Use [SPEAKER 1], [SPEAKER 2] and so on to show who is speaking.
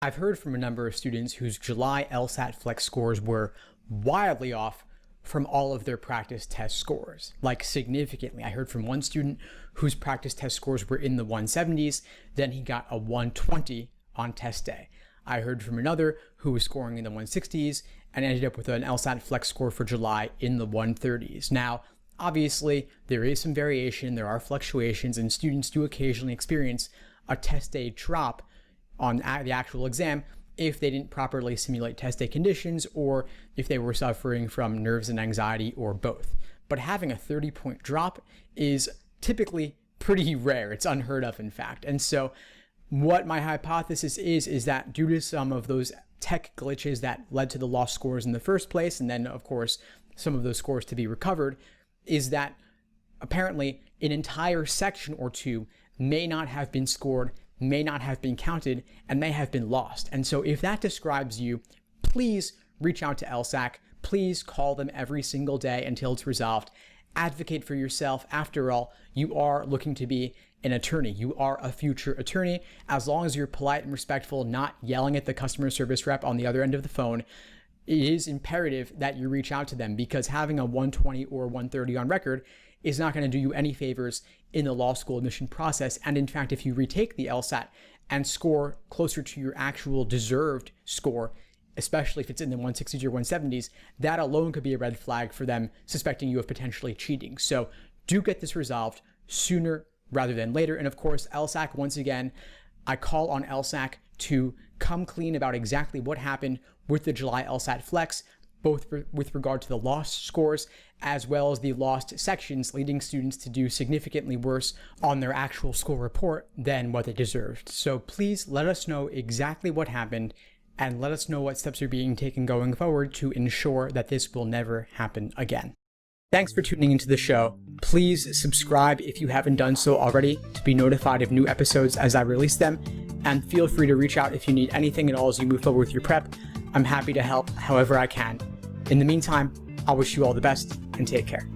[SPEAKER 1] I've heard from a number of students whose July LSAT Flex scores were wildly off from all of their practice test scores, like significantly. I heard from one student whose practice test scores were in the 170s, then he got a 120 on test day. I heard from another who was scoring in the 160s and ended up with an LSAT Flex score for July in the 130s. Now, obviously, there is some variation, there are fluctuations, and students do occasionally experience a test day drop on the actual exam if they didn't properly simulate test day conditions or if they were suffering from nerves and anxiety or both. But having a 30-point drop is typically pretty rare. It's unheard of, in fact. And so what my hypothesis is that due to some of those tech glitches that led to the lost scores in the first place, and then of course some of those scores to be recovered, is that apparently an entire section or two may not have been scored, may not have been counted, and may have been lost. And so if that describes you, please reach out to LSAC. Please call them every single day until it's resolved. Advocate for yourself. After all, you are looking to be an attorney. You are a future attorney. As long as you're polite and respectful, not yelling at the customer service rep on the other end of the phone, it is imperative that you reach out to them, because having a 120 or 130 on record is not going to do you any favors in the law school admission process. And in fact, if you retake the LSAT and score closer to your actual deserved score, especially if it's in the 160s or 170s, that alone could be a red flag for them suspecting you of potentially cheating. So do get this resolved sooner rather than later. And of course, LSAC, once again, I call on LSAC to come clean about exactly what happened with the July LSAT Flex, both with regard to the lost scores as well as the lost sections, leading students to do significantly worse on their actual school report than what they deserved. So please let us know exactly what happened and let us know what steps are being taken going forward to ensure that this will never happen again. Thanks for tuning into the show. Please subscribe if you haven't done so already to be notified of new episodes as I release them, and feel free to reach out if you need anything at all as you move forward with your prep. I'm happy to help however I can. In the meantime, I'll wish you all the best and take care.